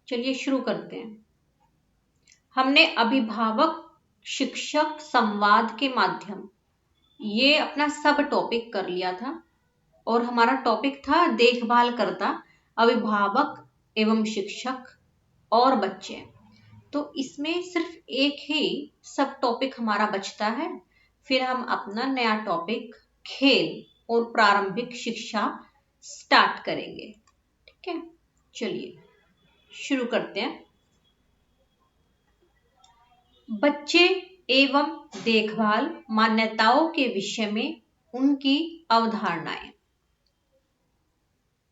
चलिए शुरू करते हैं। हमने अभिभावक शिक्षक संवाद के माध्यम ये अपना सब टॉपिक कर लिया था और हमारा टॉपिक था देखभाल करता अभिभावक एवं शिक्षक और बच्चे। तो इसमें सिर्फ एक ही सब टॉपिक हमारा बचता है, फिर हम अपना नया टॉपिक खेल और प्रारंभिक शिक्षा स्टार्ट करेंगे। ठीक है, चलिए शुरू करते हैं। बच्चे एवं देखभाल मान्यताओं के विषय में उनकी अवधारणाएं।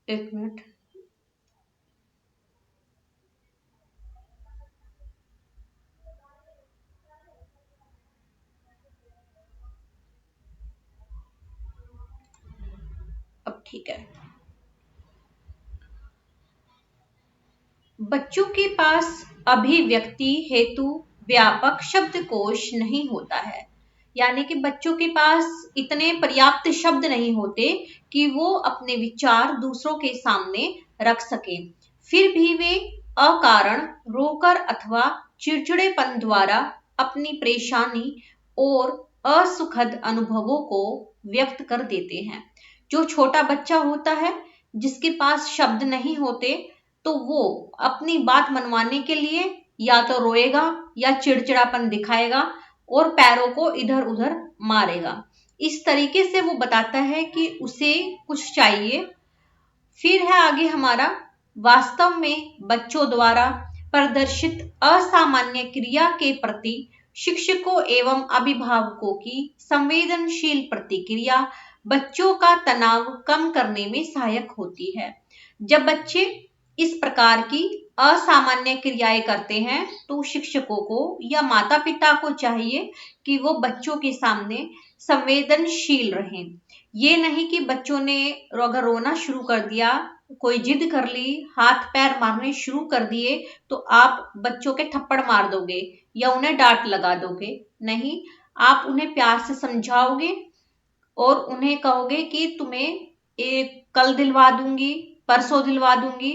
एक मिनट, अब ठीक है। बच्चों के पास अभिव्यक्ति हेतु व्यापक शब्दकोश नहीं होता है, यानी कि बच्चों के पास इतने पर्याप्त शब्द नहीं होते कि वो अपने विचार दूसरों के सामने रख सके। फिर भी वे अकारण रोकर अथवा चिड़चिड़ेपन द्वारा अपनी परेशानी और असुखद अनुभवों को व्यक्त कर देते हैं। जो छोटा बच्चा होता है जिसके पास शब्द नहीं होते, तो वो अपनी बात मनवाने के लिए या तो रोएगा या चिड़चिड़ापन दिखाएगा और पैरों को इधर उधर मारेगा। इस तरीके से वो बताता है कि उसे कुछ चाहिए। फिर है आगे हमारा, वास्तव में बच्चों द्वारा प्रदर्शित असामान्य क्रिया के प्रति शिक्षकों एवं अभिभावकों की संवेदनशील प्रतिक्रिया बच्चों का तनाव कम करने में सहायक होती है। जब बच्चे इस प्रकार की असामान्य क्रियाएं करते हैं तो शिक्षकों को या माता पिता को चाहिए कि वो बच्चों के सामने संवेदनशील रहें। ये नहीं कि बच्चों ने अगर रोना शुरू कर दिया, कोई जिद कर ली, हाथ पैर मारने शुरू कर दिए, तो आप बच्चों के थप्पड़ मार दोगे या उन्हें डांट लगा दोगे। नहीं, आप उन्हें प्यार से समझाओगे और उन्हें कहोगे कि तुम्हें कल दिलवा दूंगी, परसों दिलवा दूंगी,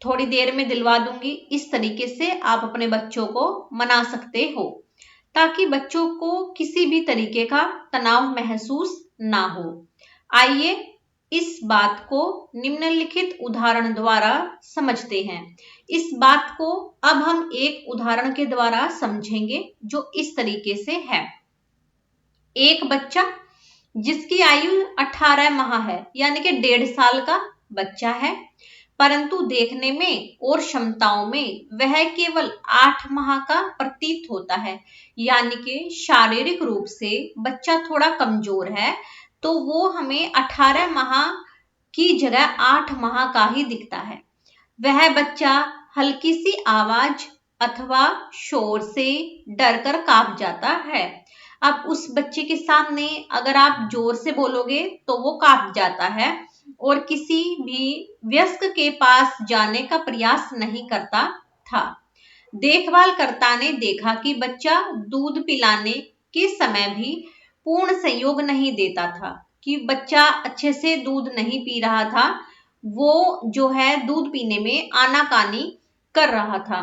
थोड़ी देर में दिलवा दूंगी। इस तरीके से आप अपने बच्चों को मना सकते हो ताकि बच्चों को किसी भी तरीके का तनाव महसूस ना हो। आइए इस बात को निम्नलिखित उदाहरण द्वारा समझते हैं। इस बात को अब हम एक उदाहरण के द्वारा समझेंगे जो इस तरीके से है। एक बच्चा जिसकी आयु 18 माह है, यानी कि 1.5 साल का बच्चा है, परंतु देखने में और क्षमताओं में वह केवल 8 माह का प्रतीत होता है, यानी कि शारीरिक रूप से बच्चा थोड़ा कमजोर है, तो वो हमें 18 माह की जगह 8 माह का ही दिखता है। वह बच्चा हल्की सी आवाज अथवा शोर से डरकर कांप जाता है। अब उस बच्चे के सामने अगर आप जोर से बोलोगे तो वो कांप जाता है और किसी भी वयस्क के पास जाने का प्रयास नहीं करता था। देखभालकर्ता ने देखा कि बच्चा दूध पिलाने के समय भी पूर्ण सहयोग नहीं देता था, कि बच्चा अच्छे से दूध नहीं पी रहा था, वो जो है दूध पीने में आनाकानी कर रहा था।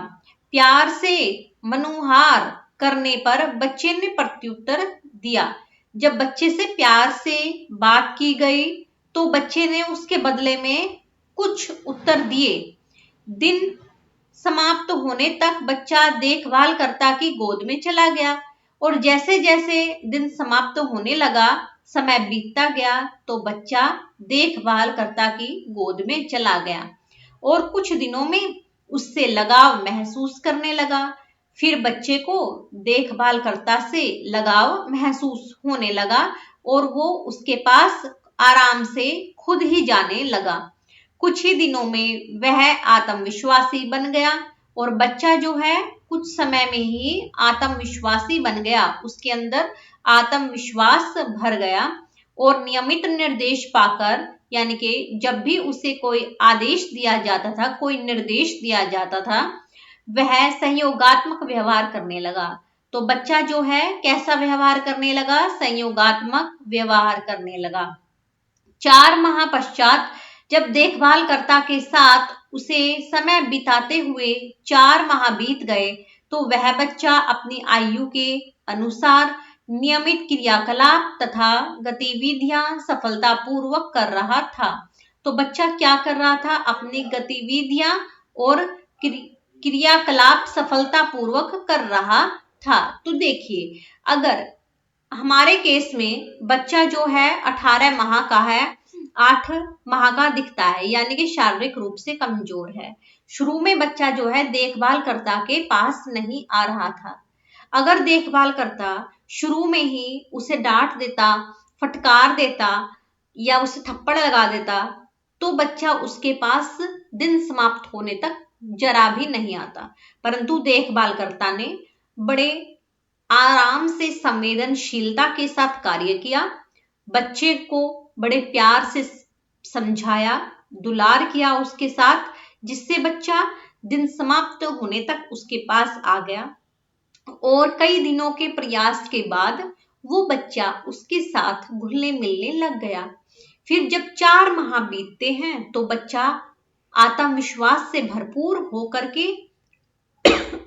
प्यार से मनुहार करने पर बच्चे ने प्रत्युत्तर दिया। जब बच्चे से प्यार से बात की गई तो बच्चे ने उसके बदले में कुछ उत्तर दिए। दिन समाप्त होने तक बच्चा देखभालकर्ता की गोद में चला गया और जैसे जैसे दिन समाप्त होने लगा, समय बीतता गया, तो बच्चा देखभालकर्ता की गोद में चला गया और कुछ दिनों में उससे लगाव महसूस करने लगा। फिर बच्चे को देखभालकर्ता से लगाव महसूस होने लगा और वो उसके पास आराम से खुद ही जाने लगा। कुछ ही दिनों में वह आत्मविश्वासी बन गया और बच्चा जो है कुछ समय में ही आत्मविश्वासी बन गया, उसके अंदर आत्मविश्वास भर गया और नियमित निर्देश पाकर, यानी कि जब भी उसे कोई आदेश दिया जाता था, कोई निर्देश दिया जाता था, वह सहयोगात्मक व्यवहार करने लगा। तो बच्चा जो है कैसा व्यवहार करने लगा? संयोगात्मक व्यवहार करने लगा। 4 माह पश्चात जब देखभालकर्ता के साथ उसे समय बिताते हुए 4 माह बीत गए तो वह बच्चा अपनी आयु के अनुसार नियमित क्रियाकलाप तथा गतिविधियां सफलतापूर्वक कर रहा था। तो बच्चा क्या कर रहा था? अपनी गतिविधियां और क्रियाकलाप सफलतापूर्वक कर रहा था। तो देखिए, अगर हमारे केस में बच्चा जो है 18 माह का है, 8 माह का दिखता है, यानी कि शारीरिक रूप से कमजोर है। शुरू में बच्चा जो है देखभालकर्ता के पास नहीं आ रहा था। अगर देखभालकर्ता शुरू में ही उसे डांट देता, फटकार देता या उसे थप्पड़ लगा देता तो बच्चा उसके पास दिन समाप्त होने तक जरा भी नहीं आता। परंतु देखभालकर्ता ने बड़े आराम से संवेदनशीलता के साथ कार्य किया, बच्चे को बड़े प्यार से समझाया, दुलार किया उसके साथ, जिससे बच्चा दिन समाप्त होने तक उसके पास आ गया। और कई दिनों के प्रयास के बाद वो बच्चा उसके साथ घुलने मिलने लग गया। फिर जब 4 माह बीतते हैं तो बच्चा आत्मविश्वास से भरपूर होकर के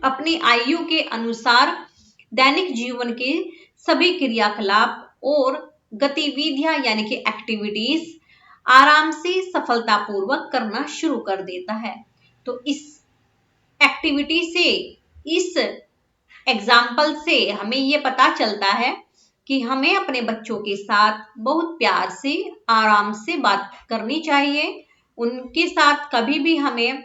अपनी आयु के अनुसार दैनिक जीवन के सभी क्रियाकलाप और गतिविधियां यानी कि एक्टिविटीज आराम से सफलतापूर्वक करना शुरू कर देता है। तो इस एक्टिविटी से, इस एग्जाम्पल से हमें ये पता चलता है कि हमें अपने बच्चों के साथ बहुत प्यार से, आराम से बात करनी चाहिए। उनके साथ कभी भी हमें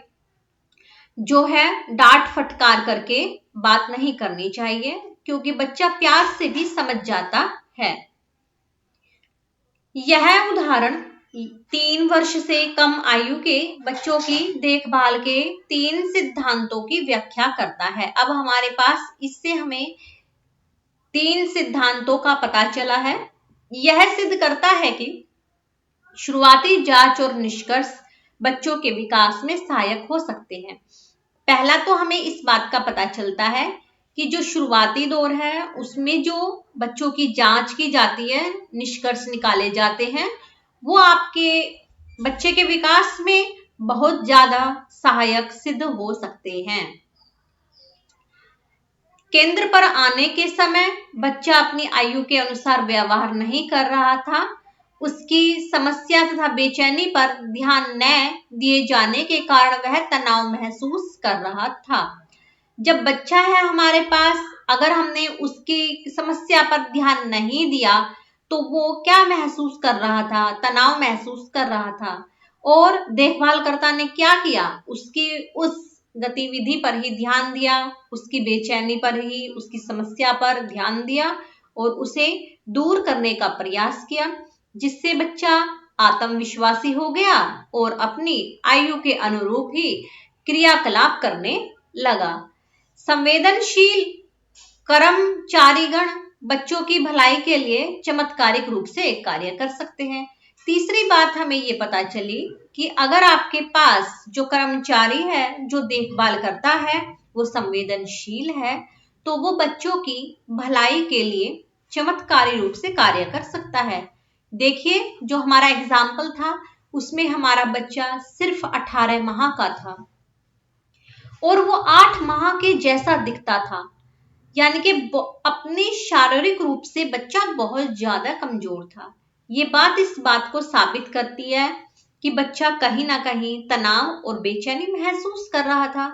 जो है डांट फटकार करके बात नहीं करनी चाहिए, क्योंकि बच्चा प्यार से भी समझ जाता है। यह उदाहरण 3 वर्ष से कम आयु के बच्चों की देखभाल के 3 सिद्धांतों की व्याख्या करता है। अब हमारे पास इससे हमें 3 सिद्धांतों का पता चला है। यह सिद्ध करता है कि शुरुआती जांच और निष्कर्ष बच्चों के विकास में सहायक हो सकते हैं। पहला तो हमें इस बात का पता चलता है कि जो शुरुआती दौर है उसमें जो बच्चों की जांच की जाती है, निष्कर्ष निकाले जाते हैं, वो आपके बच्चे के विकास में बहुत ज्यादा सहायक सिद्ध हो सकते हैं। केंद्र पर आने के समय बच्चा अपनी आयु के अनुसार व्यवहार नहीं कर रहा था। उसकी समस्या तथा बेचैनी पर ध्यान न दिए जाने के कारण वह तनाव महसूस कर रहा था। जब बच्चा है हमारे पास, अगर हमने उसकी समस्या पर ध्यान नहीं दिया तो वो क्या महसूस कर रहा था? तनाव महसूस कर रहा था। और देखभालकर्ता ने क्या किया? उसकी उस गतिविधि पर ही ध्यान दिया, उसकी बेचैनी पर ही, उसकी समस्या पर ध्यान दिया और उसे दूर करने का प्रयास किया, जिससे बच्चा आत्मविश्वासी हो गया और अपनी आयु के अनुरूप ही क्रियाकलाप करने लगा। संवेदनशील कर्मचारीगण बच्चों की भलाई के लिए चमत्कारिक रूप से कार्य कर सकते हैं। तीसरी बात हमें ये पता चली कि अगर आपके पास जो कर्मचारी है, जो देखभाल करता है, वो संवेदनशील है, तो वो बच्चों की भलाई के लिए चमत्कारी रूप से कार्य कर सकता है। देखिए, जो हमारा एग्जाम्पल था उसमें हमारा बच्चा सिर्फ 18 माह का था और वो 8 माह के जैसा दिखता था, यानी कि अपने शारीरिक रूप से बच्चा बहुत ज्यादा कमजोर था। ये बात इस बात को साबित करती है कि बच्चा कहीं ना कहीं तनाव और बेचैनी महसूस कर रहा था।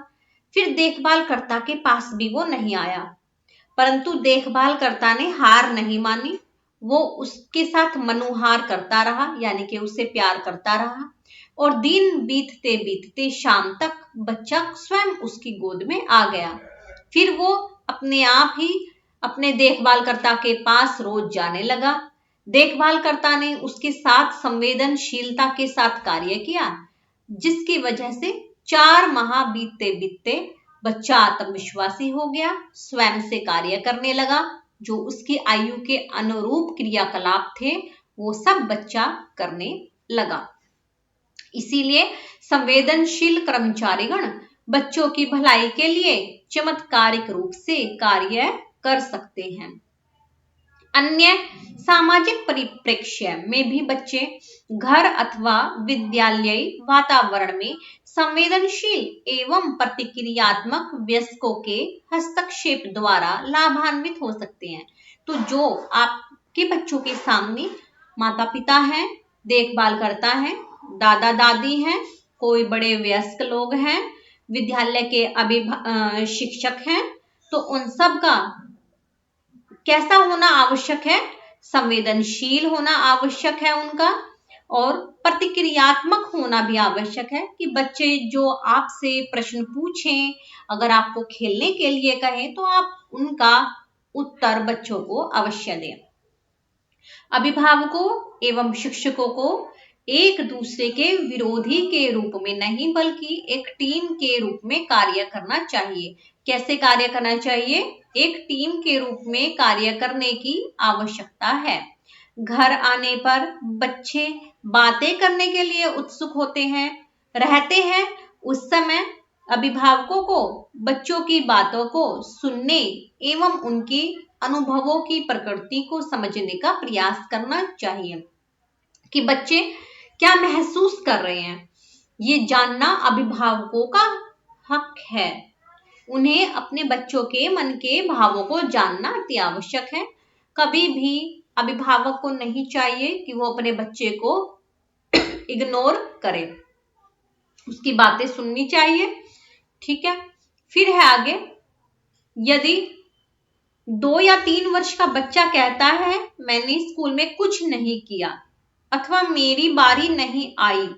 फिर देखभालकर्ता के पास भी वो नहीं आया, परंतु देखभालकर्ता ने हार नहीं मानी। वो उसके साथ मनुहार करता रहा, यानी कि उससे प्यार करता रहा और दिन बीतते बीतते शाम तक बच्चा स्वयं उसकी गोद में आ गया। फिर वो अपने आप ही अपने देखभालकर्ता के पास रोज जाने लगा। देखभालकर्ता ने उसके साथ संवेदनशीलता के साथ कार्य किया, जिसकी वजह से 4 माह बीतते बीतते बच्चा आत्मविश्वासी हो गया, स्वयं से कार्य करने लगा, जो उसकी आयु के अनुरूप क्रियाकलाप थे वो सब बच्चा करने लगा। इसीलिए संवेदनशील कर्मचारीगण बच्चों की भलाई के लिए चमत्कारिक रूप से कार्य कर सकते हैं। अन्य सामाजिक परिप्रेक्ष्य में भी बच्चे घर अथवा विद्यालयी वातावरण में संवेदनशील एवं प्रतिक्रियात्मक वयस्कों के हस्तक्षेप द्वारा लाभान्वित हो सकते हैं। तो जो आपके बच्चों के सामने माता पिता हैं, देखभाल करता है, दादा दादी हैं, कोई बड़े वयस्क लोग हैं, विद्यालय के शिक्षक हैं, तो उन सब का कैसा होना आवश्यक है? संवेदनशील होना आवश्यक है उनका, और प्रतिक्रियात्मक होना भी आवश्यक है कि बच्चे जो आपसे प्रश्न पूछें, अगर आपको खेलने के लिए कहें तो आप उनका उत्तर बच्चों को अवश्य दें। अभिभावकों एवं शिक्षकों को एक दूसरे के विरोधी के रूप में नहीं बल्कि एक टीम के रूप में कार्य करना चाहिए। कैसे कार्य करना चाहिए? एक टीम के रूप में कार्य करने की आवश्यकता है। घर आने पर बच्चे बातें करने के लिए उत्सुक होते हैं, रहते हैं। उस समय अभिभावकों को बच्चों की बातों को सुनने एवं उनकी अनुभवों की प्रकृति को समझने का प्रयास करना चाहिए कि बच्चे क्या महसूस कर रहे हैं। ये जानना अभिभावकों का हक है। उन्हें अपने बच्चों के मन के भावों को जानना अति आवश्यक है। कभी भी अभिभावक को नहीं चाहिए कि वो अपने बच्चे को इग्नोर करे, उसकी बातें सुननी चाहिए। ठीक है, फिर है आगे, यदि 2 या 3 वर्ष का बच्चा कहता है मैंने स्कूल में कुछ नहीं किया, अथवा मेरी बारी नहीं आई,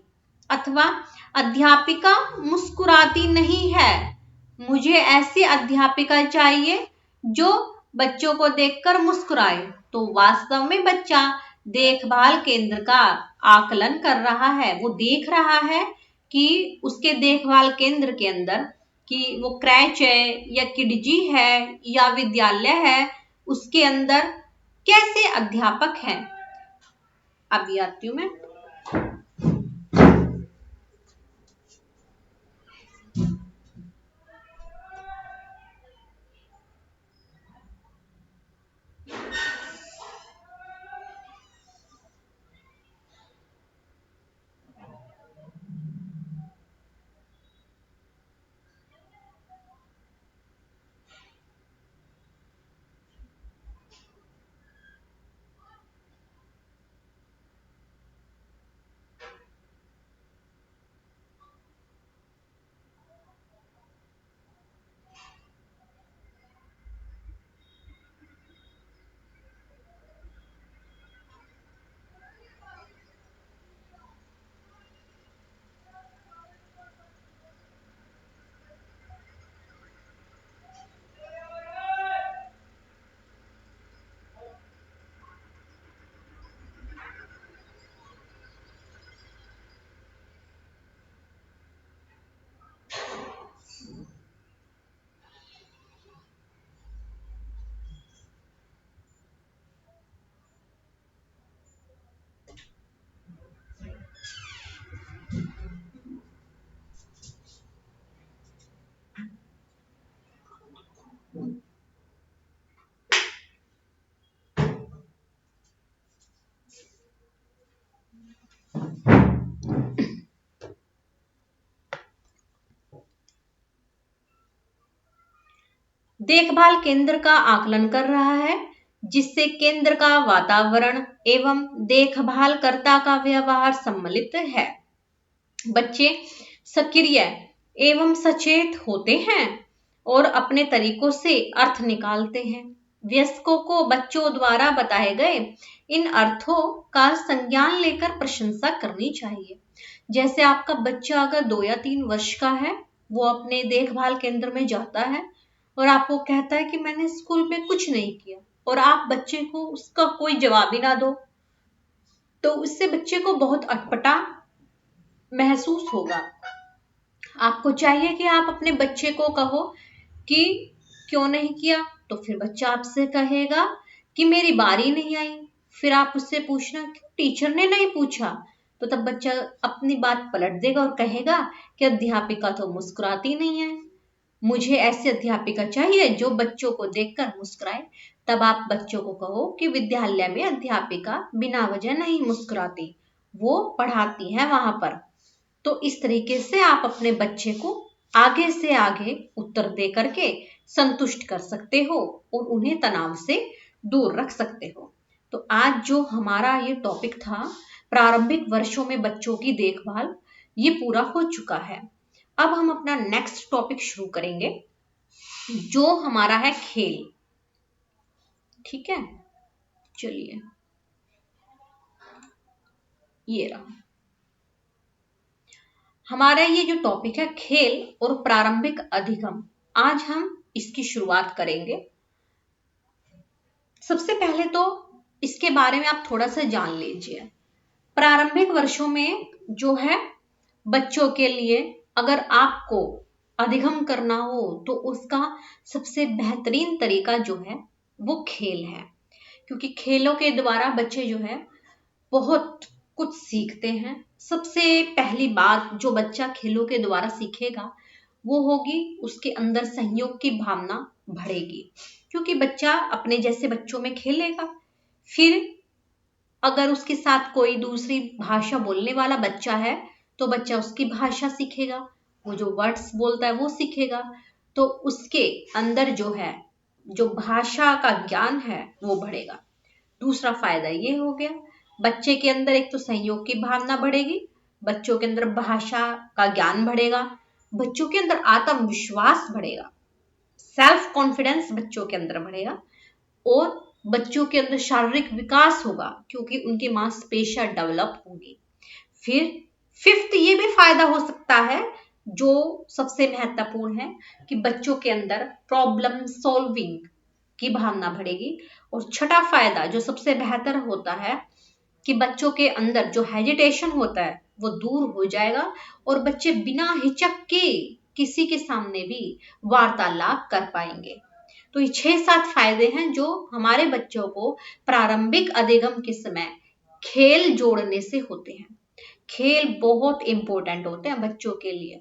अथवा अध्यापिका मुस्कुराती नहीं है, मुझे ऐसी अध्यापिका चाहिए जो बच्चों को देखकर मुस्कुराए, तो वास्तव में बच्चा देखभाल केंद्र का आकलन कर रहा है। वो देख रहा है कि उसके देखभाल केंद्र के अंदर कि वो क्रैच है या किडजी है या विद्यालय है, उसके अंदर कैसे अध्यापक हैं। अभी आती हूं मैं। देखभाल केंद्र का आकलन कर रहा है, जिससे केंद्र का वातावरण एवं देखभालकर्ता का व्यवहार सम्मिलित है। बच्चे सक्रिय एवं सचेत होते हैं और अपने तरीकों से अर्थ निकालते हैं। वयस्कों को बच्चों द्वारा बताए गए इन अर्थों का संज्ञान लेकर प्रशंसा करनी चाहिए। जैसे आपका बच्चा अगर 2 या 3 वर्ष का है, वो अपने देखभाल केंद्र में जाता है और आपको कहता है कि मैंने स्कूल में कुछ नहीं किया, और आप बच्चे को उसका कोई जवाब ही ना दो, तो उससे बच्चे को बहुत अटपटा महसूस होगा। आपको चाहिए कि आप अपने बच्चे को कहो कि क्यों नहीं किया, तो फिर बच्चा आपसे कहेगा कि मेरी बारी नहीं आई। फिर आप उससे पूछना क्यों टीचर ने नहीं पूछा, तो तब बच्चा अपनी बात पलट देगा और कहेगा कि अध्यापिका तो मुस्कुराती नहीं है, मुझे ऐसी अध्यापिका चाहिए जो बच्चों को देखकर मुस्कुराए। तब आप बच्चों को कहो कि विद्यालय में अध्यापिका बिना वजह नहीं मुस्कुराती, वो पढ़ाती है वहां पर। तो इस तरीके से आप अपने बच्चे को आगे से आगे उत्तर दे करके संतुष्ट कर सकते हो और उन्हें तनाव से दूर रख सकते हो। तो आज जो हमारा ये टॉपिक था प्रारंभिक वर्षों में बच्चों की देखभाल, ये पूरा हो चुका है। अब हम अपना नेक्स्ट टॉपिक शुरू करेंगे जो हमारा है खेल। ठीक है, चलिए ये रहा हमारा ये जो टॉपिक है खेल और प्रारंभिक अधिगम। आज हम इसकी शुरुआत करेंगे। सबसे पहले तो इसके बारे में आप थोड़ा सा जान लीजिए। प्रारंभिक वर्षों में जो है बच्चों के लिए अगर आपको अधिगम करना हो तो उसका सबसे बेहतरीन तरीका जो है वो खेल है, क्योंकि खेलों के द्वारा बच्चे जो है बहुत कुछ सीखते हैं। सबसे पहली बात जो बच्चा खेलों के द्वारा सीखेगा वो होगी उसके अंदर सहयोग की भावना बढ़ेगी, क्योंकि बच्चा अपने जैसे बच्चों में खेलेगा। फिर अगर उसके साथ कोई दूसरी भाषा बोलने वाला बच्चा है तो बच्चा उसकी भाषा सीखेगा, वो जो वर्ड्स बोलता है वो सीखेगा। तो उसके अंदर जो है जो भाषा का ज्ञान है वो बढ़ेगा। दूसरा फायदा ये हो गया, बच्चे के अंदर एक तो सहयोग की भावना बढ़ेगी, बच्चों के अंदर भाषा का ज्ञान बढ़ेगा, बच्चों के अंदर आत्मविश्वास बढ़ेगा, सेल्फ कॉन्फिडेंस बच्चों के अंदर बढ़ेगा और बच्चों के अंदर शारीरिक विकास होगा क्योंकि उनकी मांसपेशियां डेवलप होंगी। फिर फिफ्थ ये भी फायदा हो सकता है जो सबसे महत्वपूर्ण है कि बच्चों के अंदर प्रॉब्लम सॉल्विंग की भावना बढ़ेगी। और छठा फायदा जो सबसे बेहतर होता है कि बच्चों के अंदर जो हेजिटेशन होता है वो दूर हो जाएगा और बच्चे बिना हिचक के किसी के सामने भी वार्तालाप कर पाएंगे। तो ये 6-7 फायदे हैं जो हमारे बच्चों को प्रारंभिक अधिगम के समय खेल जोड़ने से होते हैं। खेल बहुत इंपॉर्टेंट होते हैं बच्चों के लिए,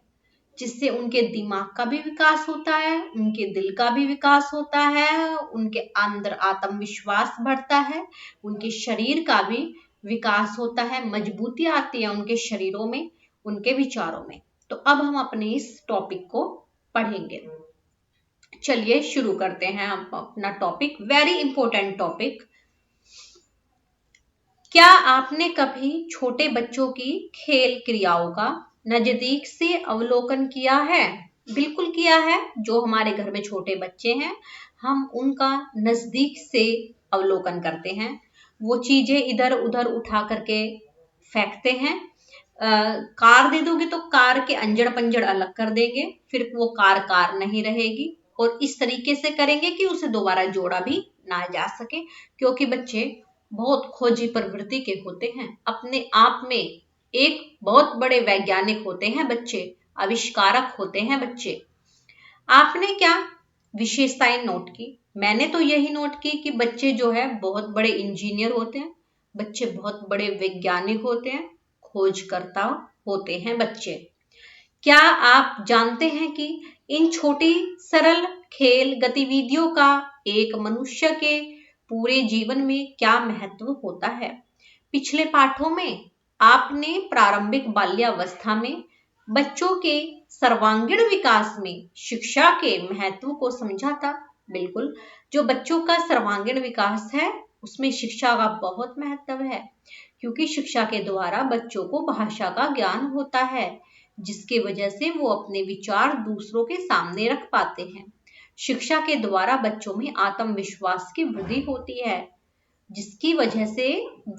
जिससे उनके दिमाग का भी विकास होता है, उनके दिल का भी विकास होता है, उनके अंदर आत्मविश्वास बढ़ता है, उनके शरीर का भी विकास होता है, मजबूती आती है उनके शरीरों में, उनके विचारों में। तो अब हम अपने इस टॉपिक को पढ़ेंगे। चलिए शुरू करते हैं हम अपना टॉपिक, वेरी इंपॉर्टेंट टॉपिक। क्या आपने कभी छोटे बच्चों की खेल क्रियाओं का नजदीक से अवलोकन किया है? बिल्कुल किया है। जो हमारे घर में छोटे बच्चे हैं हम उनका नजदीक से अवलोकन करते हैं। वो चीजें इधर उधर उठा करके फेंकते हैं। कार दे दोगे तो कार के अंजड़ पंजड़ अलग कर देंगे, फिर वो कार कार नहीं रहेगी और इस तरीके से करेंगे कि उसे दोबारा जोड़ा भी ना जा सके, क्योंकि बच्चे बहुत खोजी प्रवृत्ति के होते हैं, अपने आप में एक बहुत बड़े वैज्ञानिक होते हैं बच्चे, आविष्कारक होते हैं बच्चे। आपने क्या विशेषताएं नोट की? मैंने तो यही नोट की कि बच्चे जो है बहुत बड़े इंजीनियर होते हैं, बच्चे बहुत बड़े वैज्ञानिक होते हैं, खोजकर्ता होते हैं बच्चे। क्या आप जानते हैं कि इन छोटी सरल खेल गतिविधियों का एक मनुष्य के पूरे जीवन में क्या महत्व होता है? पिछले पाठों में आपने प्रारंभिक बाल्यावस्था में बच्चों के सर्वांगीण विकास में शिक्षा के महत्व को समझा था। बिल्कुल, जो बच्चों का सर्वांगीण विकास है उसमें शिक्षा का बहुत महत्व है, क्योंकि शिक्षा के द्वारा बच्चों को भाषा का ज्ञान होता है, जिसकी वजह से वो अपने विचार दूसरों के सामने रख पाते हैं। शिक्षा के द्वारा बच्चों में आत्मविश्वास की वृद्धि होती है, जिसकी वजह से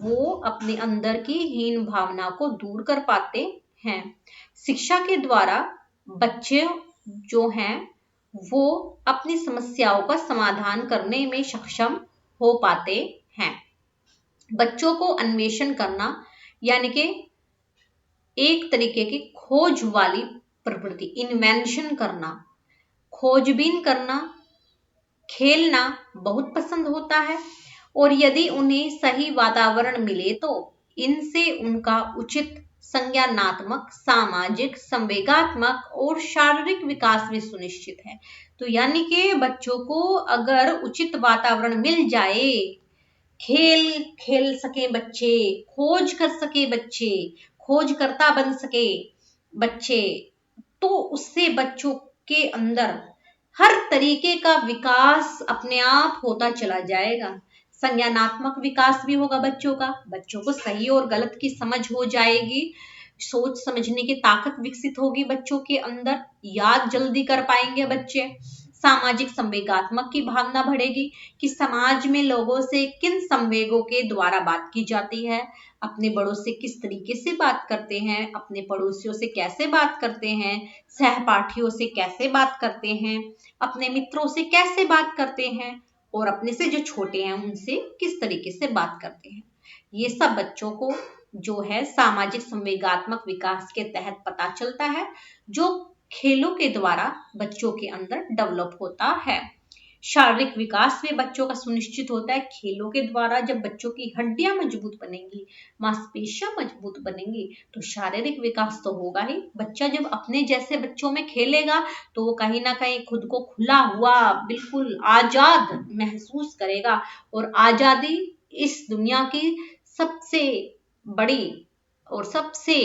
वो अपने अंदर की हीन भावना को दूर कर पाते हैं। शिक्षा के द्वारा बच्चे जो हैं वो अपनी समस्याओं का समाधान करने में सक्षम हो पाते हैं। बच्चों को अन्वेषण करना यानी कि एक तरीके की खोज वाली प्रवृत्ति, इन्वेंशन करना, खोजबीन करना, खेलना बहुत पसंद होता है। और यदि उन्हें सही वातावरण मिले तो इनसे उनका उचित संज्ञानात्मक, सामाजिक, संवेगात्मक और शारीरिक विकास भी सुनिश्चित है। तो यानी कि बच्चों को अगर उचित वातावरण मिल जाए, खेल खेल सके बच्चे, खोज कर सके बच्चे, खोजकर्ता बन सके बच्चे, तो उससे बच्चों के अंदर हर तरीके का विकास अपने आप होता चला जाएगा। संज्ञानात्मक विकास भी होगा बच्चों का, बच्चों को सही और गलत की समझ हो जाएगी, सोच समझने की ताकत विकसित होगी बच्चों के अंदर, याद जल्दी कर पाएंगे बच्चे। सामाजिक संवेगात्मक की भावना बढ़ेगी कि समाज में लोगों से किन संवेगों के द्वारा बात की जाती है, अपने बड़ों से किस तरीके से बात करते हैं, अपने पड़ोसियों से कैसे बात करते हैं, सहपाठियों से कैसे बात करते हैं, अपने मित्रों से कैसे बात करते हैं, और अपने से जो छोटे हैं उनसे किस तरीके से बात करते हैं। ये सब बच्चों को जो है सामाजिक संवेगात्मक विकास के तहत पता चलता है, जो खेलों के द्वारा बच्चों के अंदर डेवलप होता है। शारीरिक विकास भी बच्चों का सुनिश्चित होता है खेलों के द्वारा। जब बच्चों की हड्डियां मजबूत बनेंगी, मांसपेशियां मजबूत बनेंगी, तो शारीरिक विकास तो होगा ही। बच्चा जब अपने जैसे बच्चों में खेलेगा तो वो कहीं ना कहीं खुद को खुला हुआ, बिल्कुल आजाद महसूस करेगा, और आजादी इस दुनिया की सबसे बड़ी और सबसे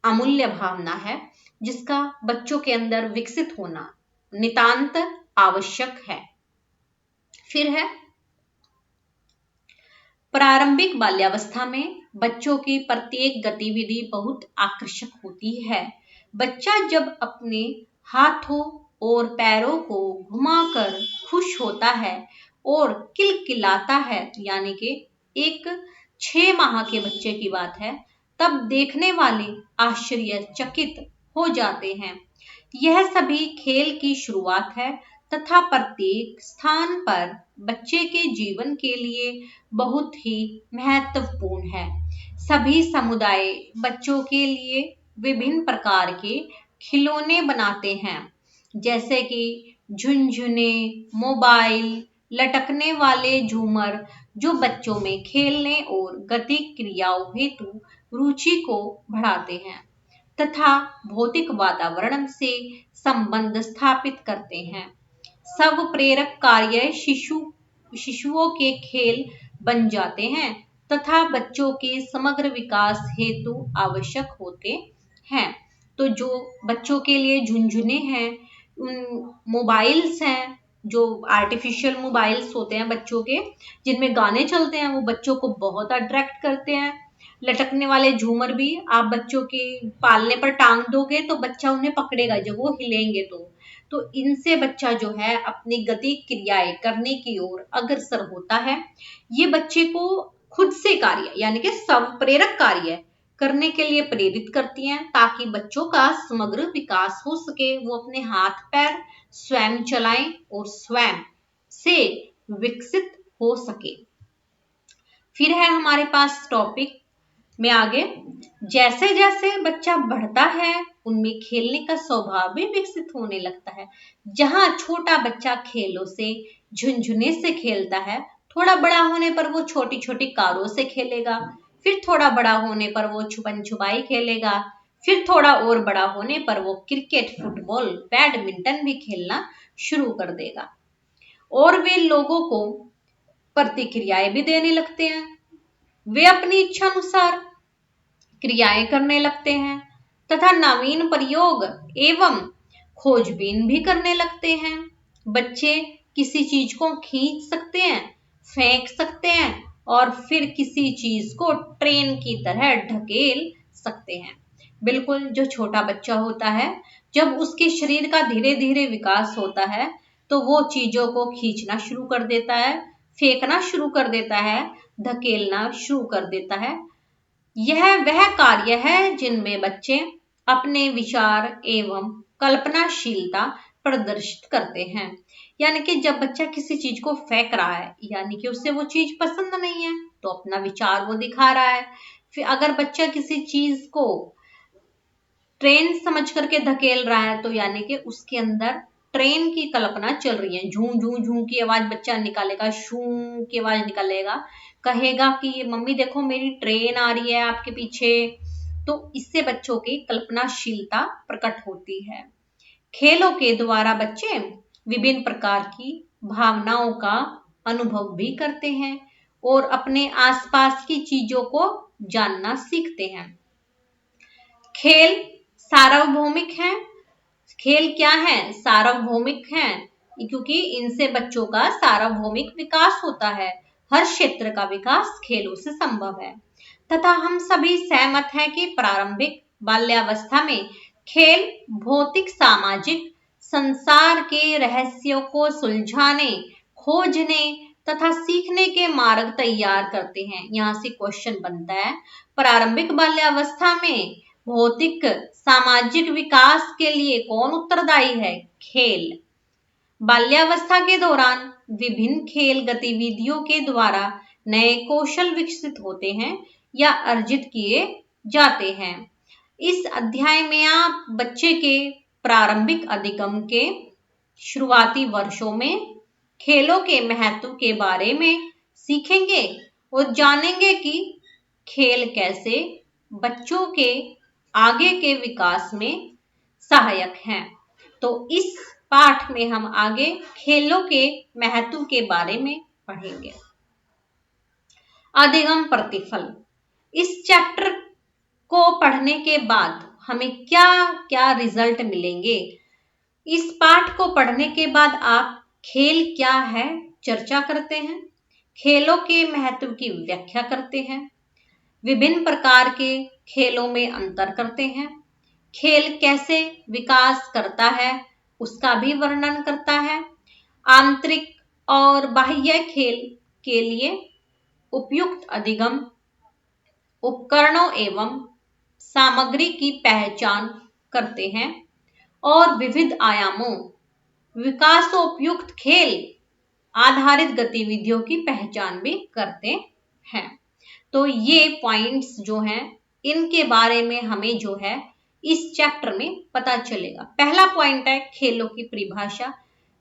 अमूल्य भावना है, जिसका बच्चों के अंदर विकसित होना नितांत आवश्यक है। फिर है प्रारंभिक बाल्यावस्था में बच्चों की प्रत्येक गतिविधि बहुत आकर्षक होती है। बच्चा जब अपने हाथों और पैरों को घुमाकर खुश होता है और किलकिलाता है, यानी कि एक 6 माह के बच्चे की बात है, तब देखने वाले आश्चर्यचकित हो जाते हैं। यह सभी खेल की शुरुआत है तथा प्रत्येक स्थान पर बच्चे के जीवन के लिए बहुत ही महत्वपूर्ण है। सभी समुदाय बच्चों के लिए विभिन्न प्रकार के खिलौने बनाते हैं, जैसे कि झुनझुने, मोबाइल, लटकने वाले झूमर, जो बच्चों में खेलने और गतिक क्रियाओं हेतु रुचि को बढ़ाते हैं तथा भौतिक वातावरण से संबंध स्थापित करते हैं। सब प्रेरक कार्य शिशुओं के खेल बन जाते हैं तथा बच्चों के समग्र विकास हेतु आवश्यक होते हैं। तो जो बच्चों के लिए झुनझुने हैं, मोबाइल्स हैं, जो आर्टिफिशियल मोबाइल्स होते हैं बच्चों के, जिनमें गाने चलते हैं, वो बच्चों को बहुत अट्रैक्ट करते हैं। लटकने वाले झूमर भी आप बच्चों के पालने पर टांग दोगे तो बच्चा उन्हें पकड़ेगा जब वो हिलेंगे तो इनसे बच्चा जो है अपनी गति क्रियाएं करने की ओर अग्रसर होता है। ये बच्चे को खुद से कार्य यानी कि स्वप्रेरक कार्य करने के लिए प्रेरित करती हैं, ताकि बच्चों का समग्र विकास हो सके, वो अपने हाथ पैर स्वयं चलाएं और स्वयं से विकसित हो सके। फिर है हमारे पास टॉपिक में आगे, जैसे जैसे बच्चा बढ़ता है उनमें खेलने का स्वभाव भी विकसित होने लगता है। जहां छोटा बच्चा खेलों से, झुनझुने से खेलता है, थोड़ा बड़ा होने पर वो छोटी छोटी कारों से खेलेगा, फिर थोड़ा बड़ा होने पर वो छुपन छुपाई खेलेगा, फिर थोड़ा और बड़ा होने पर वो क्रिकेट, फुटबॉल, बैडमिंटन भी खेलना शुरू कर देगा, और वे लोगों को प्रतिक्रियाएं भी देने लगते हैं। वे अपनी इच्छा अनुसार क्रियाएं करने लगते हैं तथा नवीन प्रयोग एवं खोजबीन भी करने लगते हैं। बच्चे किसी चीज को खींच सकते हैं, फेंक सकते हैं, और फिर किसी चीज को ट्रेन की तरह ढकेल सकते हैं। बिल्कुल, जो छोटा बच्चा होता है, जब उसके शरीर का धीरे धीरे विकास होता है तो वो चीजों को खींचना शुरू कर देता है, फेंकना शुरू कर देता है, धकेलना शुरू कर देता है। यह वह कार्य है जिनमें बच्चे अपने विचार एवं कल्पनाशीलता प्रदर्शित करते हैं। यानी कि जब बच्चा किसी चीज को फेंक रहा है, यानी कि उसे वो चीज पसंद नहीं है, तो अपना विचार वो दिखा रहा है। फिर अगर बच्चा किसी चीज को ट्रेन समझ करके धकेल रहा है, तो यानी कि उसके अंदर ट्रेन की कल्पना चल रही है। झू झू झू की आवाज बच्चा निकालेगा, शू की आवाज निकालेगा, कहेगा कि मम्मी देखो मेरी ट्रेन आ रही है आपके पीछे। तो इससे बच्चों की कल्पनाशीलता प्रकट होती है। खेलों के द्वारा बच्चे विभिन्न प्रकार की भावनाओं का अनुभव भी करते हैं और अपने आसपास की चीजों को जानना सीखते हैं। खेल सार्वभौमिक हैं। खेल क्या है? सार्वभौमिक हैं, क्योंकि इनसे बच्चों का सार्वभौमिक विकास होता है। हर क्षेत्र का विकास खेलों से संभव है तथा हम सभी सहमत हैं कि प्रारंभिक बाल्यावस्था में खेल भौतिक सामाजिक संसार के रहस्यों को सुलझाने, खोजने तथा सीखने के मार्ग तैयार करते हैं। यहाँ से क्वेश्चन बनता है, प्रारंभिक बाल्यावस्था में भौतिक सामाजिक विकास के लिए कौन उत्तरदायी है? खेल। बाल्यावस्था के दौरान विभिन्न खेल गतिविधियों के द्वारा नए कौशल विकसित होते हैं या अर्जित किए जाते हैं। इस अध्याय में आप बच्चे के प्रारंभिक अधिगम के शुरुआती वर्षों में खेलों के महत्व के बारे में सीखेंगे और जानेंगे कि खेल कैसे बच्चों के आगे के विकास में सहायक हैं। तो इस पाठ में हम आगे खेलों के महत्व के बारे में पढ़ेंगे। अधिगम प्रतिफल। इस चैप्टर को पढ़ने के बाद हमें क्या क्या रिजल्ट मिलेंगे? इस पाठ को पढ़ने के बाद आप खेल क्या है चर्चा करते हैं, खेलों के महत्व की व्याख्या करते हैं, विभिन्न प्रकार के खेलों में अंतर करते हैं, खेल कैसे विकास करता है उसका भी वर्णन करता है, आंतरिक और बाह्य खेल के लिए उपयुक्त अधिगम उपकरणों एवं सामग्री की पहचान करते हैं और विविध आयामों विकासोपयुक्त खेल आधारित गतिविधियों की पहचान भी करते हैं। तो ये पॉइंट्स जो हैं इनके बारे में हमें जो है इस चैप्टर में पता चलेगा। पहला पॉइंट है खेलों की परिभाषा।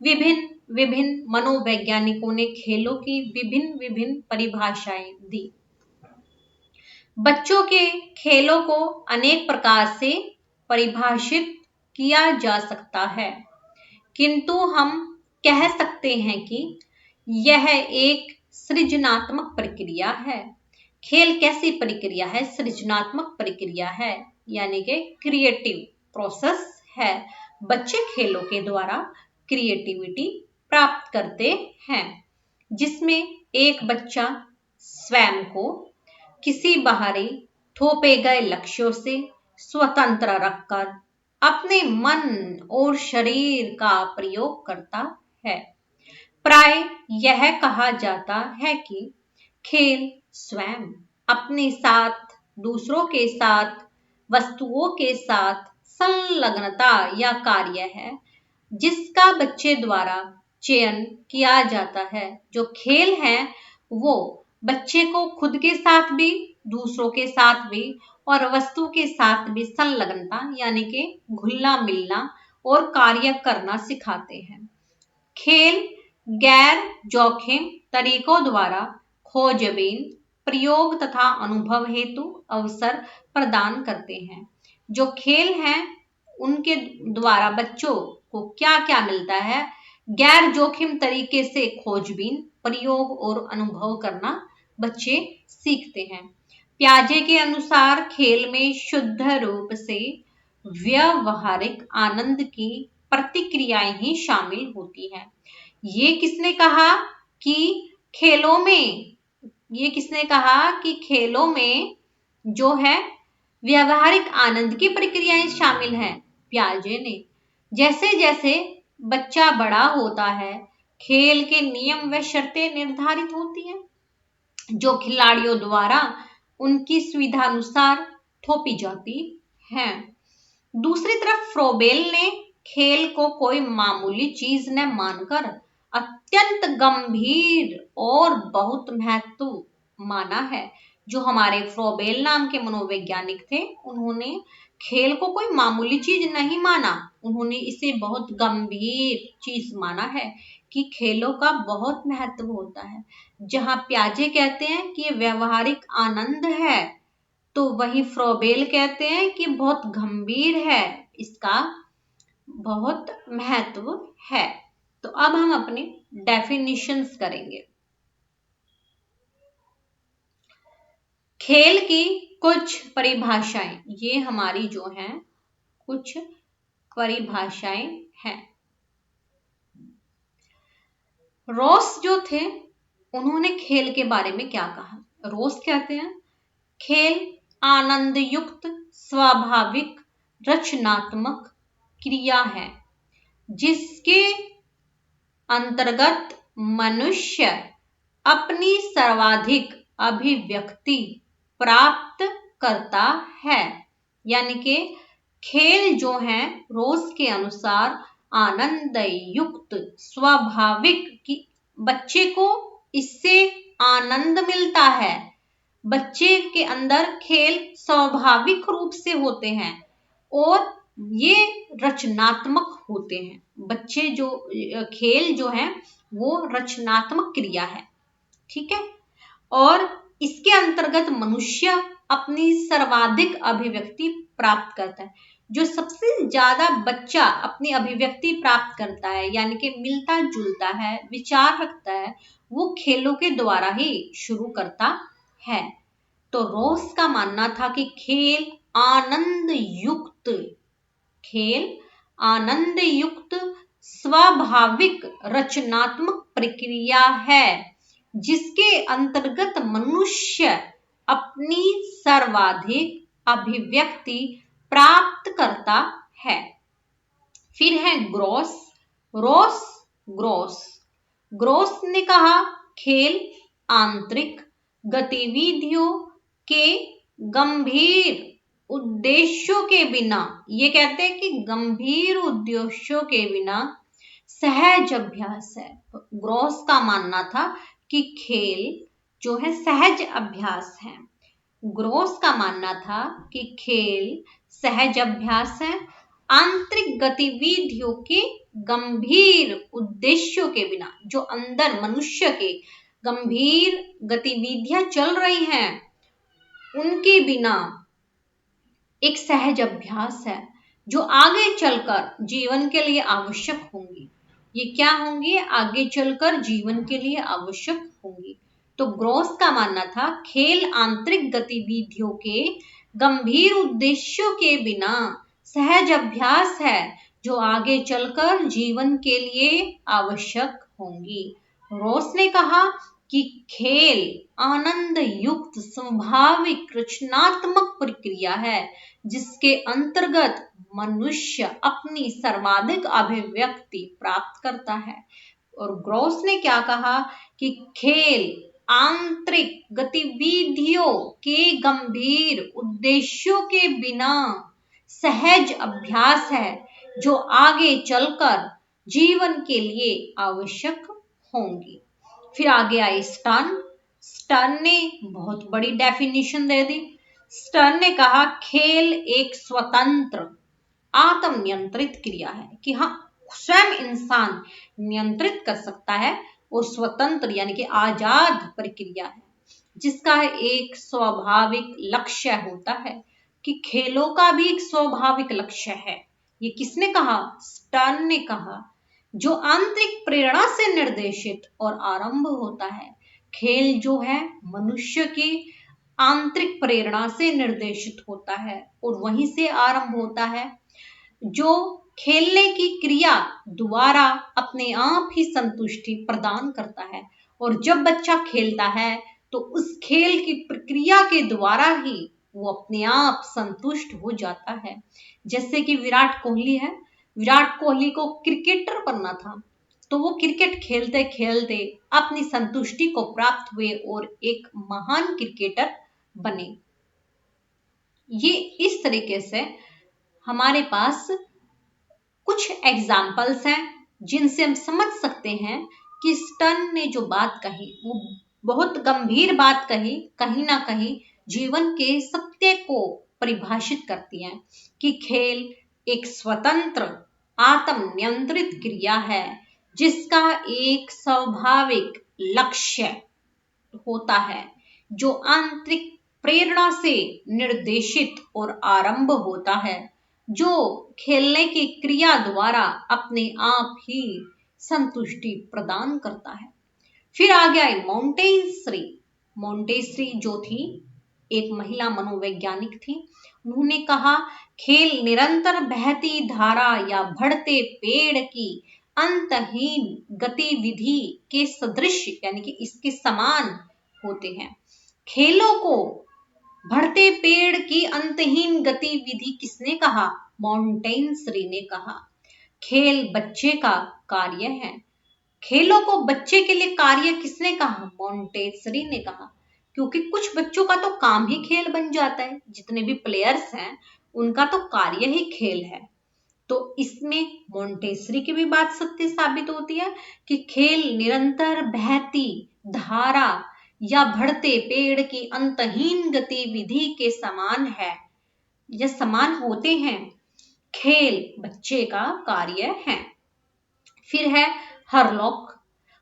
विभिन्न मनोवैज्ञानिकों ने खेलों की विभिन्न परिभाषाएं दी। बच्चों के खेलों को अनेक प्रकार से परिभाषित किया जा सकता है, किंतु हम कह सकते हैं कि यह एक सृजनात्मक प्रक्रिया है। खेल कैसी प्रक्रिया है? सृजनात्मक प्रक्रिया है, यानी कि क्रिएटिव प्रोसेस है। बच्चे खेलों के द्वारा क्रिएटिविटी प्राप्त करते हैं, जिसमें एक बच्चा स्वयं को किसी बाहरी थोपे गए लक्ष्यों से स्वतंत्र रखकर अपने मन और शरीर का प्रयोग करता है। प्राय यह कहा जाता है कि खेल स्वयं अपने साथ दूसरों के साथ वस्तुओं के साथ संलग्नता या कार्य है जिसका बच्चे द्वारा चयन किया जाता है। जो खेल है वो बच्चे को खुद के साथ भी, दूसरों के साथ भी और वस्तु के साथ भी संलग्नता यानी कि घुलना मिलना और कार्य करना सिखाते हैं। खेल गैर जोखिम तरीकों द्वारा खोजबीन प्रयोग तथा अनुभव हेतु अवसर प्रदान करते हैं। जो खेल हैं उनके द्वारा बच्चों को क्या क्या मिलता है? गैर जोखिम तरीके से खोजबीन प्रयोग और अनुभव करना बच्चे सीखते हैं। प्याजे के अनुसार खेल में शुद्ध रूप से व्यवहारिक आनंद की प्रतिक्रियाएं ही शामिल होती हैं। ये किसने कहा कि खेलों में जो है व्यवहारिक आनंद की प्रक्रियाएं शामिल हैं? प्याजे ने। जैसे जैसे बच्चा बड़ा होता है खेल के नियम व शर्तें निर्धारित होती हैं जो खिलाड़ियों द्वारा उनकी सुविधा अनुसार थोपी जाती हैं। दूसरी तरफ फ्रोबेल ने खेल को कोई मामूली चीज न मानकर अत्यंत गंभीर और बहुत महत्व माना है। जो हमारे फ्रोबेल नाम के मनोवैज्ञानिक थे उन्होंने खेल को कोई मामूली चीज नहीं माना, उन्होंने इसे बहुत गंभीर चीज माना है कि खेलों का बहुत महत्व होता है। जहां प्याजे कहते हैं कि ये व्यवहारिक आनंद है, तो वही फ्रोबेल कहते हैं कि बहुत गंभीर है, इसका बहुत महत्व है। तो अब हम अपने डेफिनेशंस करेंगे। खेल की कुछ परिभाषाएं, ये हमारी जो हैं कुछ परिभाषाएं हैं। रॉस जो थे उन्होंने खेल के बारे में क्या कहा? रॉस कहते हैं खेल आनंद युक्त, स्वाभाविक, रचनात्मक क्रिया है जिसके अंतर्गत मनुष्य अपनी सर्वाधिक अभिव्यक्ति प्राप्त करता है। यानी कि खेल जो है रोज के अनुसार आनंद युक्त, स्वाभाविक, कि बच्चे को इससे आनंद मिलता है। बच्चे के अंदर खेल स्वाभाविक रूप से होते हैं और ये रचनात्मक होते हैं। बच्चे जो खेल जो है वो रचनात्मक क्रिया है, ठीक है। और इसके अंतर्गत मनुष्य अपनी सर्वाधिक अभिव्यक्ति प्राप्त करता है। जो सबसे ज्यादा बच्चा अपनी अभिव्यक्ति प्राप्त करता है, यानी कि मिलता जुलता है, विचार रखता है, वो खेलों के द्वारा ही शुरू करता है। तो रोस का मानना था कि खेल आनंद युक्त स्वाभाविक रचनात्मक प्रक्रिया है जिसके अंतर्गत मनुष्य अपनी सर्वाधिक अभिव्यक्ति प्राप्त करता है। फिर है ग्रोस ने कहा खेल आंतरिक गतिविधियों के गंभीर उद्देश्यों के बिना, ये कहते हैं कि गंभीर उद्देश्यों के बिना सहज अभ्यास है। तो ग्रोस का मानना था कि खेल जो है सहज अभ्यास है। ग्रोस का मानना था कि खेल सहज अभ्यास है, आंतरिक गतिविधियों के गंभीर उद्देश्यों के बिना, जो अंदर मनुष्य के गंभीर गतिविधियां चल रही हैं उनके बिना एक सहज अभ्यास है जो आगे चलकर जीवन के लिए आवश्यक होंगी। ये क्या होंगी? आगे चलकर जीवन के लिए आवश्यक होंगी। तो ग्रोस का मानना था खेल आंतरिक गतिविधियों के गंभीर उद्देश्यों के बिना सहज अभ्यास है जो आगे चलकर जीवन के लिए आवश्यक होंगी। रोस ने कहा कि खेल आनंद युक्त स्वाभाविक रचनात्मक प्रक्रिया है जिसके अंतर्गत मनुष्य अपनी सर्वाधिक अभिव्यक्ति प्राप्त करता है। और ग्रोस ने क्या कहा कि खेल आंतरिक गतिविधियों के गंभीर उद्देश्यों के बिना सहज अभ्यास है जो आगे चलकर जीवन के लिए आवश्यक होंगी। फिर आगे आई स्टर्न ने बहुत बड़ी डेफिनेशन दे दी। स्टर्न ने कहा खेल एक स्वतंत्र आत्म नियंत्रित क्रिया है, कि हाँ स्वयं इंसान नियंत्रित कर सकता है और स्वतंत्र यानी कि आजाद प्रक्रिया है जिसका एक स्वाभाविक लक्ष्य होता है, कि खेलों का भी एक स्वाभाविक लक्ष्य है। ये किसने कहा? स्टर्न ने कहा, जो आंतरिक प्रेरणा से निर्देशित और आरंभ होता है। खेल जो है मनुष्य की आंतरिक प्रेरणा से निर्देशित होता है और वहीं से आरंभ होता है, जो खेलने की क्रिया द्वारा अपने आप ही संतुष्टि प्रदान करता है। और जब बच्चा खेलता है तो उस खेल की प्रक्रिया के द्वारा ही वो अपने आप संतुष्ट हो जाता है। जैसे कि विराट कोहली है, विराट कोहली को क्रिकेटर बनना था तो वो क्रिकेट खेलते खेलते अपनी संतुष्टि को प्राप्त हुए और एक महान क्रिकेटर बने। ये इस तरीके से हमारे पास कुछ एग्जाम्पल्स हैं जिनसे हम समझ सकते हैं कि स्टर्न ने जो बात कही वो बहुत गंभीर बात कही, कहीं ना कहीं जीवन के सत्य को परिभाषित करती है कि खेल एक स्वतंत्र आत्म नियंत्रित क्रिया है जिसका एक स्वाभाविक लक्ष्य होता है, जो आंतरिक प्रेरणा से निर्देशित और आरंभ होता है, जो खेलने की क्रिया द्वारा अपने आप ही संतुष्टि प्रदान करता है। फिर आगे आई मोंटेसरी। मोंटेसरी जो थी एक महिला मनोवैज्ञानिक थी। उन्होंने कहा, खेल निरंतर बहती धारा या बढ़ते पेड़ की अंतहीन गतिविधि के सदृश यानी कि इसके समान होते हैं। खेलों को बढ़ते पेड़ की अंतहीन गतिविधि किसने कहा? मोंटेसरी ने कहा। खेल बच्चे का कार्य है। खेलों को बच्चे के लिए कार्य किसने कहा? मोंटेसरी ने कहा। क्योंकि कुछ बच्चों का तो काम ही खेल बन जाता है, जितने भी प्लेयर्स हैं उनका तो कार्य ही खेल है। तो इसमें मोंटेसरी की भी बात सत्य साबित होती है कि खेल निरंतर बहती धारा या बढ़ते पेड़ की अंतहीन गतिविधि के समान है या समान होते हैं। खेल बच्चे का कार्य है। फिर है हरलॉक।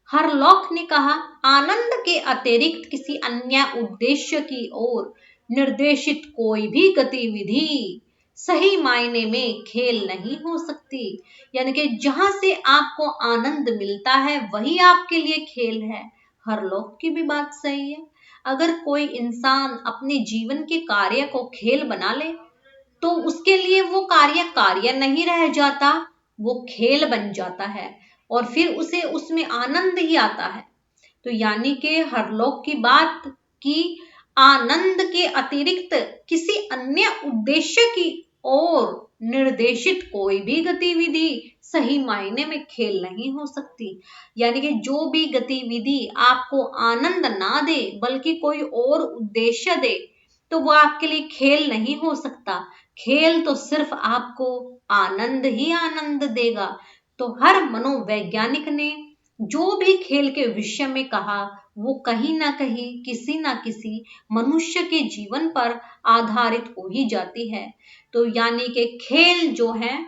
हरलॉक ने कहा, आनंद के अतिरिक्त किसी अन्य उद्देश्य की ओर निर्देशित कोई भी गतिविधि सही मायने में खेल नहीं हो सकती। यानी कि जहां से आपको आनंद मिलता है वही आपके लिए खेल है। हरलॉक की भी बात सही है। अगर कोई इंसान अपने जीवन के कार्य को खेल बना ले तो उसके लिए वो कार्य नहीं रह जाता, वो खेल बन जाता है और फिर उसे उसमें आनंद ही आता है। तो यानी कि हरलॉक की बात की आनंद के अतिरिक्त किसी अन्य उद्देश्य की ओर निर्देशित कोई भी गतिविधि सही मायने में खेल नहीं हो सकती। यानी कि जो भी गतिविधि आपको आनंद ना दे बल्कि कोई और उद्देश्य दे तो वो आपके लिए खेल नहीं हो सकता। खेल तो सिर्फ आपको आनंद ही आनंद देगा। तो हर मनोवैज्ञानिक ने जो भी खेल के विषय में कहा वो कहीं ना कहीं किसी ना किसी मनुष्य के जीवन पर आधारित हो ही जाती है। तो यानी कि खेल जो है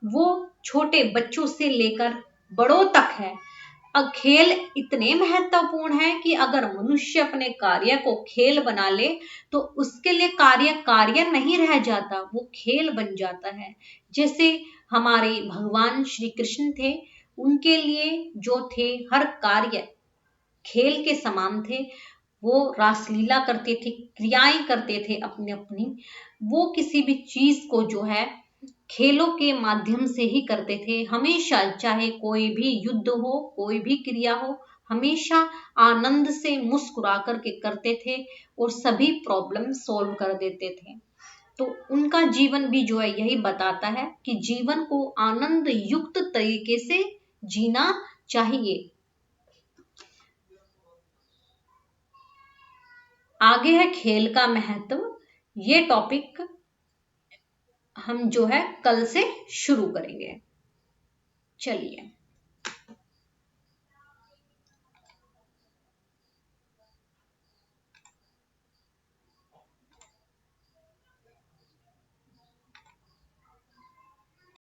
वो छोटे बच्चों से लेकर बड़ों तक है। अब खेल इतने महत्वपूर्ण है कि अगर मनुष्य अपने कार्य को खेल बना ले तो उसके लिए कार्य नहीं रह जाता, वो खेल बन जाता है। जैसे हमारे भगवान श्री कृष्ण थे, उनके लिए जो थे हर कार्य खेल के समान थे। वो रासलीला करते थे, क्रियाएं करते थे अपनी अपनी। वो किसी भी चीज को जो है खेलों के माध्यम से ही करते थे। हमेशा चाहे कोई भी युद्ध हो, कोई भी क्रिया हो, हमेशा आनंद से मुस्कुरा करके करते थे और सभी प्रॉब्लम सॉल्व कर देते थे। तो उनका जीवन भी जो है यही बताता है कि जीवन को आनंद युक्त तरीके से जीना चाहिए। आगे है खेल का महत्व। ये टॉपिक हम जो है कल से शुरू करेंगे। चलिए।